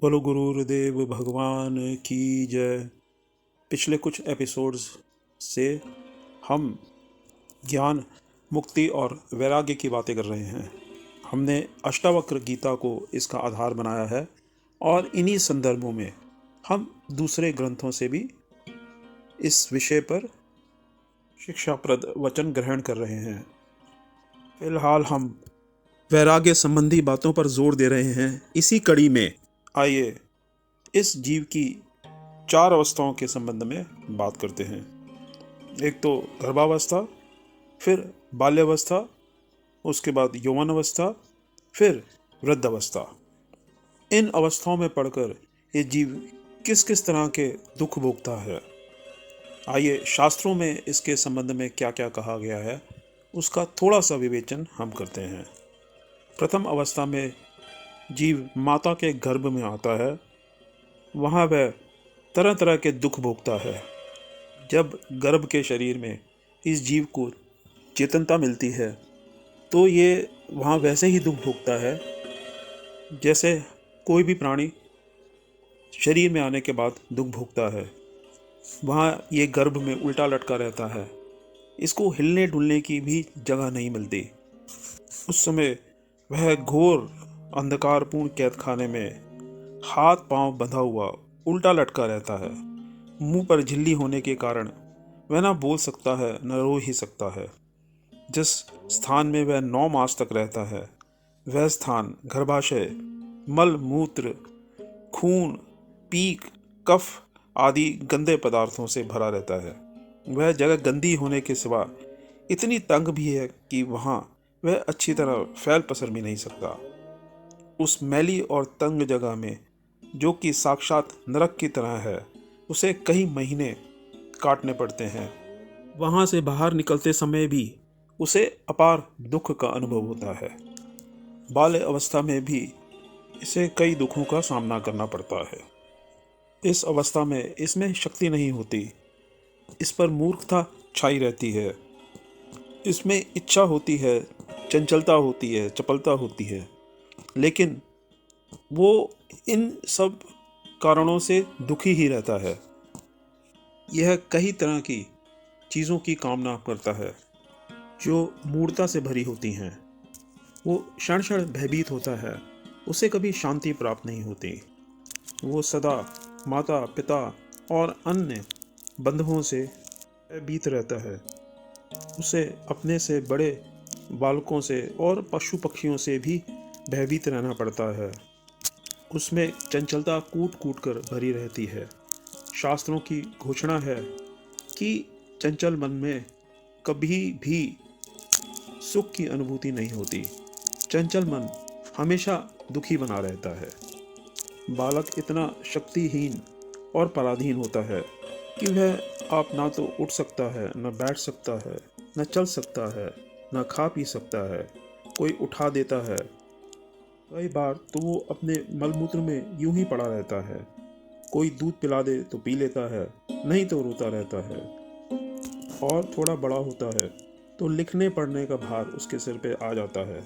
बोलो गुरुदेव भगवान की जय। पिछले कुछ एपिसोड्स से हम ज्ञान, मुक्ति और वैराग्य की बातें कर रहे हैं। हमने अष्टावक्र गीता को इसका आधार बनाया है और इन्हीं संदर्भों में हम दूसरे ग्रंथों से भी इस विषय पर शिक्षाप्रद वचन ग्रहण कर रहे हैं। फिलहाल हम वैराग्य संबंधी बातों पर जोर दे रहे हैं। इसी कड़ी में आइए इस जीव की 4 अवस्थाओं के संबंध में बात करते हैं। एक तो गर्भावस्था, फिर बाल्यावस्था, उसके बाद यौवन अवस्था, फिर वृद्धावस्था। इन अवस्थाओं में पढ़कर ये जीव किस किस तरह के दुख भोगता है, आइए शास्त्रों में इसके संबंध में क्या क्या कहा गया है उसका थोड़ा सा विवेचन हम करते हैं। प्रथम अवस्था में जीव माता के गर्भ में आता है। वहाँ वह तरह तरह के दुख भोगता है। जब गर्भ के शरीर में इस जीव को चेतनता मिलती है तो ये वहाँ वैसे ही दुख भोगता है जैसे कोई भी प्राणी शरीर में आने के बाद दुख भोगता है। वहाँ ये गर्भ में उल्टा लटका रहता है। इसको हिलने डुलने की भी जगह नहीं मिलती। उस समय वह घोर अंधकारपूर्ण कैद खाने में हाथ पांव बंधा हुआ उल्टा लटका रहता है। मुंह पर झिल्ली होने के कारण वह ना बोल सकता है न रो ही सकता है। जिस स्थान में वह 9 मास तक रहता है वह स्थान गर्भाशय, मल मूत्र, खून, पीक, कफ आदि गंदे पदार्थों से भरा रहता है। वह जगह गंदी होने के सिवा इतनी तंग भी है कि वहाँ वह अच्छी तरह फैल पसर भी नहीं सकता। उस मैली और तंग जगह में, जो कि साक्षात नरक की तरह है, उसे कई महीने काटने पड़ते हैं। वहाँ से बाहर निकलते समय भी उसे अपार दुख का अनुभव होता है। बाल्य अवस्था में भी इसे कई दुखों का सामना करना पड़ता है। इस अवस्था में इसमें शक्ति नहीं होती। इस पर मूर्खता छाई रहती है। इसमें इच्छा होती है, चंचलता होती है, चपलता होती है, लेकिन वो इन सब कारणों से दुखी ही रहता है। यह कई तरह की चीज़ों की कामना करता है जो मूढ़ता से भरी होती हैं। वो क्षण क्षण भयभीत होता है। उसे कभी शांति प्राप्त नहीं होती। वो सदा माता पिता और अन्य बंधुओं से भयभीत रहता है। उसे अपने से बड़े बालकों से और पशु पक्षियों से भी भयभीत रहना पड़ता है। उसमें चंचलता कूट कूट कर भरी रहती है। शास्त्रों की घोषणा है कि चंचल मन में कभी भी सुख की अनुभूति नहीं होती। चंचल मन हमेशा दुखी बना रहता है। बालक इतना शक्तिहीन और पराधीन होता है कि वह आप ना तो उठ सकता है, न बैठ सकता है, न चल सकता है, न खा पी सकता है। कोई उठा देता है। कई बार तो वो अपने मलमूत्र में यूं ही पड़ा रहता है। कोई दूध पिला दे तो पी लेता है, नहीं तो रोता रहता है। और थोड़ा बड़ा होता है तो लिखने पढ़ने का भार उसके सिर पे आ जाता है।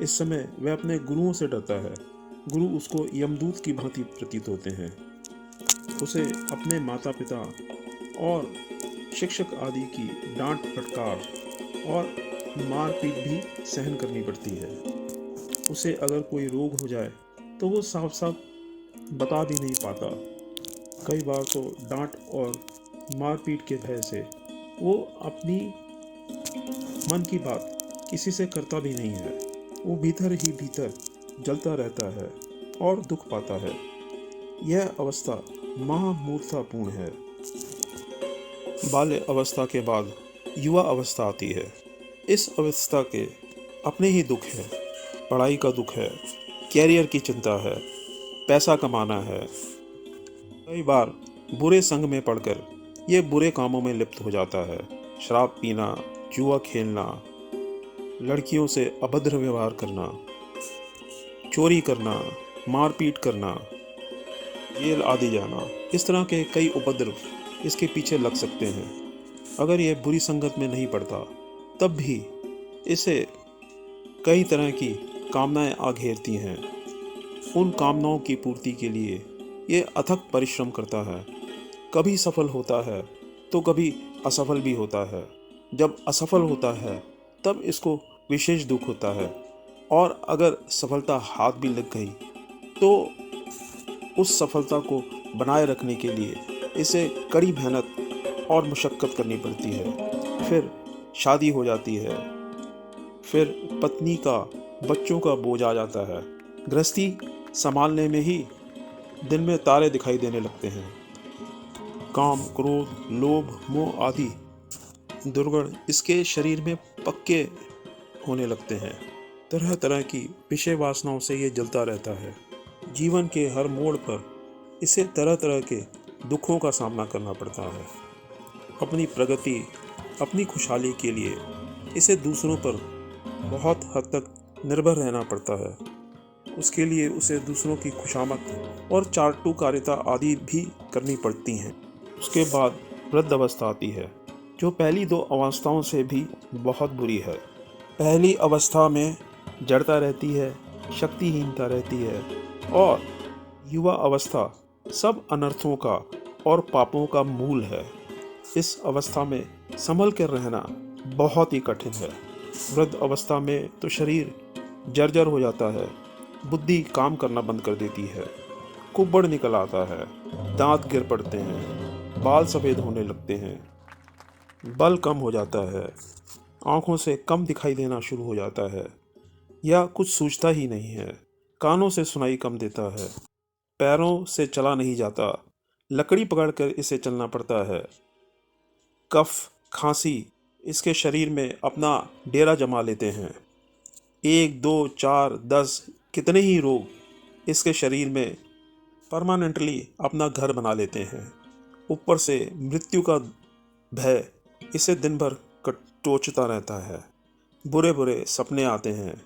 इस समय वह अपने गुरुओं से डरता है। गुरु उसको यमदूत की भांति प्रतीत होते हैं। उसे अपने माता पिता और शिक्षक आदि की डांट फटकार और मारपीट भी सहन करनी पड़ती है। उसे अगर कोई रोग हो जाए तो वो साफ साफ बता भी नहीं पाता। कई बार तो डांट और मारपीट के भय से वो अपनी मन की बात किसी से करता भी नहीं है। वो भीतर ही भीतर जलता रहता है और दुख पाता है। यह अवस्था महामूर्खतापूर्ण है। बाल्य अवस्था के बाद युवा अवस्था आती है। इस अवस्था के अपने ही दुख है। पढ़ाई का दुख है, कैरियर की चिंता है, पैसा कमाना है। कई बार बुरे संग में पड़कर ये बुरे कामों में लिप्त हो जाता है। शराब पीना, जुआ खेलना, लड़कियों से अभद्र व्यवहार करना, चोरी करना, मारपीट करना, जेल आदि जाना, इस तरह के कई उपद्रव इसके पीछे लग सकते हैं। अगर ये बुरी संगत में नहीं पड़ता तब भी इसे कई तरह की कामनाएं आ घेरती हैं। उन कामनाओं की पूर्ति के लिए ये अथक परिश्रम करता है। कभी सफल होता है तो कभी असफल भी होता है। जब असफल होता है तब इसको विशेष दुख होता है, और अगर सफलता हाथ भी लग गई तो उस सफलता को बनाए रखने के लिए इसे कड़ी मेहनत और मशक्क़त करनी पड़ती है। फिर शादी हो जाती है, फिर पत्नी का, बच्चों का बोझ आ जाता है। गृहस्थी संभालने में ही दिन में तारे दिखाई देने लगते हैं। काम, क्रोध, लोभ, मोह आदि दुर्गुण इसके शरीर में पक्के होने लगते हैं। तरह तरह की विषय वासनाओं से ये जलता रहता है। जीवन के हर मोड़ पर इसे तरह तरह के दुखों का सामना करना पड़ता है। अपनी प्रगति, अपनी खुशहाली के लिए इसे दूसरों पर बहुत हद तक निर्भर रहना पड़ता है। उसके लिए उसे दूसरों की खुशामद और चाटुकारिता आदि भी करनी पड़ती हैं। उसके बाद वृद्ध अवस्था आती है, जो पहली दो अवस्थाओं से भी बहुत बुरी है। पहली अवस्था में जड़ता रहती है, शक्तिहीनता रहती है, और युवा अवस्था सब अनर्थों का और पापों का मूल है। इस अवस्था में संभल कर रहना बहुत ही कठिन है। वृद्ध अवस्था में तो शरीर जर्जर हो जाता है, बुद्धि काम करना बंद कर देती है, कुब्बड़ निकल आता है, दांत गिर पड़ते हैं, बाल सफ़ेद होने लगते हैं, बल कम हो जाता है, आँखों से कम दिखाई देना शुरू हो जाता है, या कुछ सूझता ही नहीं है, कानों से सुनाई कम देता है, पैरों से चला नहीं जाता, लकड़ी पकड़कर इसे चलना पड़ता है। कफ, खांसी इसके शरीर में अपना डेरा जमा लेते हैं। 1, 2, 4, 10 कितने ही रोग इसके शरीर में परमानेंटली अपना घर बना लेते हैं। ऊपर से मृत्यु का भय इसे दिन भर टोचता रहता है। बुरे बुरे सपने आते हैं,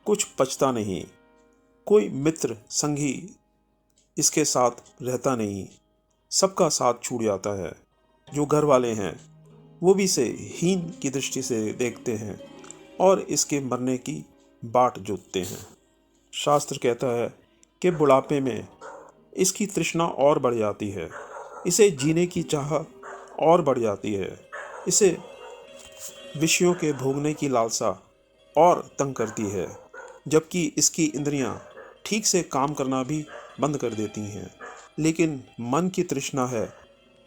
कुछ पचता नहीं, कोई मित्र संगी इसके साथ रहता नहीं, सबका साथ छूट जाता है। जो घर वाले हैं वो भी इसे हीन की दृष्टि से देखते हैं और इसके मरने की बाट जोतते हैं। शास्त्र कहता है कि बुढ़ापे में इसकी तृष्णा और बढ़ जाती है, इसे जीने की चाह और बढ़ जाती है, इसे विषयों के भोगने की लालसा और तंग करती है, जबकि इसकी इंद्रियां ठीक से काम करना भी बंद कर देती हैं। लेकिन मन की तृष्णा है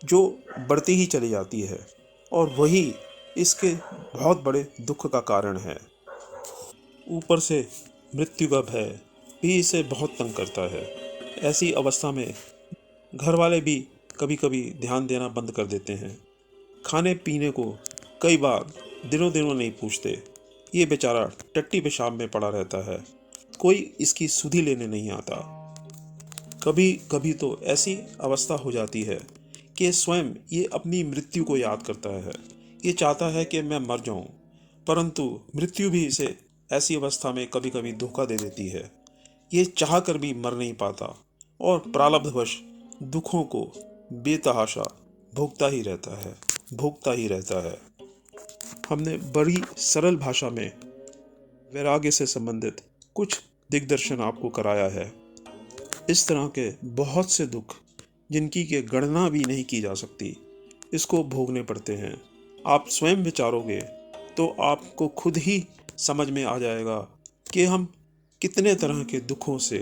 जो बढ़ती ही चली जाती है, और वही इसके बहुत बड़े दुख का कारण है। ऊपर से मृत्यु का भय भी इसे बहुत तंग करता है। ऐसी अवस्था में घर वाले भी कभी कभी ध्यान देना बंद कर देते हैं। खाने पीने को कई बार दिनों दिनों नहीं पूछते। ये बेचारा टट्टी पेशाब में पड़ा रहता है, कोई इसकी सुधि लेने नहीं आता। कभी कभी तो ऐसी अवस्था हो जाती है कि स्वयं ये अपनी मृत्यु को याद करता है। ये चाहता है कि मैं मर जाऊं, परंतु मृत्यु भी इसे ऐसी अवस्था में कभी कभी धोखा दे देती है। ये चाह कर भी मर नहीं पाता और प्रारब्धवश दुखों को बेतहाशा भोगता ही रहता है। हमने बड़ी सरल भाषा में वैराग्य से संबंधित कुछ दिग्दर्शन आपको कराया है। इस तरह के बहुत से दुख जिनकी के गणना भी नहीं की जा सकती, इसको भोगने पड़ते हैं। आप स्वयं विचारोगे तो आपको खुद ही समझ में आ जाएगा कि हम कितने तरह के दुखों से,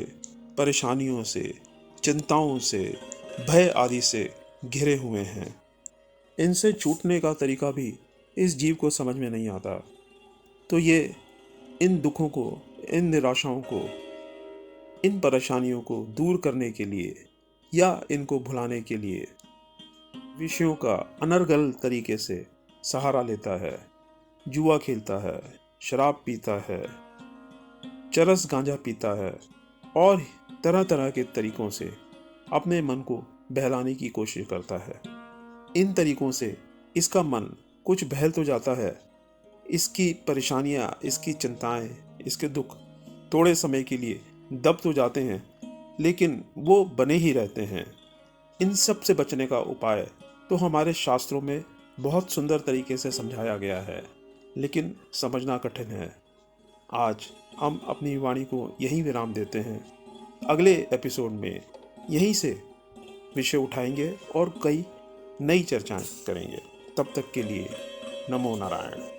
परेशानियों से, चिंताओं से, भय आदि से घिरे हुए हैं। इनसे छूटने का तरीका भी इस जीव को समझ में नहीं आता। तो ये इन दुखों को, इन निराशाओं को, इन परेशानियों को दूर करने के लिए या इनको भुलाने के लिए विषयों का अनर्गल तरीके से सहारा लेता है। जुआ खेलता है, शराब पीता है, चरस गांजा पीता है, और तरह तरह के तरीकों से अपने मन को बहलाने की कोशिश करता है। इन तरीकों से इसका मन कुछ बहल तो जाता है, इसकी परेशानियां, इसकी चिंताएं, इसके दुख थोड़े समय के लिए दब तो जाते हैं, लेकिन वो बने ही रहते हैं। इन सब से बचने का उपाय तो हमारे शास्त्रों में बहुत सुंदर तरीके से समझाया गया है, लेकिन समझना कठिन है। आज हम अपनी वाणी को यहीं विराम देते हैं। अगले एपिसोड में यहीं से विषय उठाएंगे और कई नई चर्चाएं करेंगे। तब तक के लिए नमो नारायण।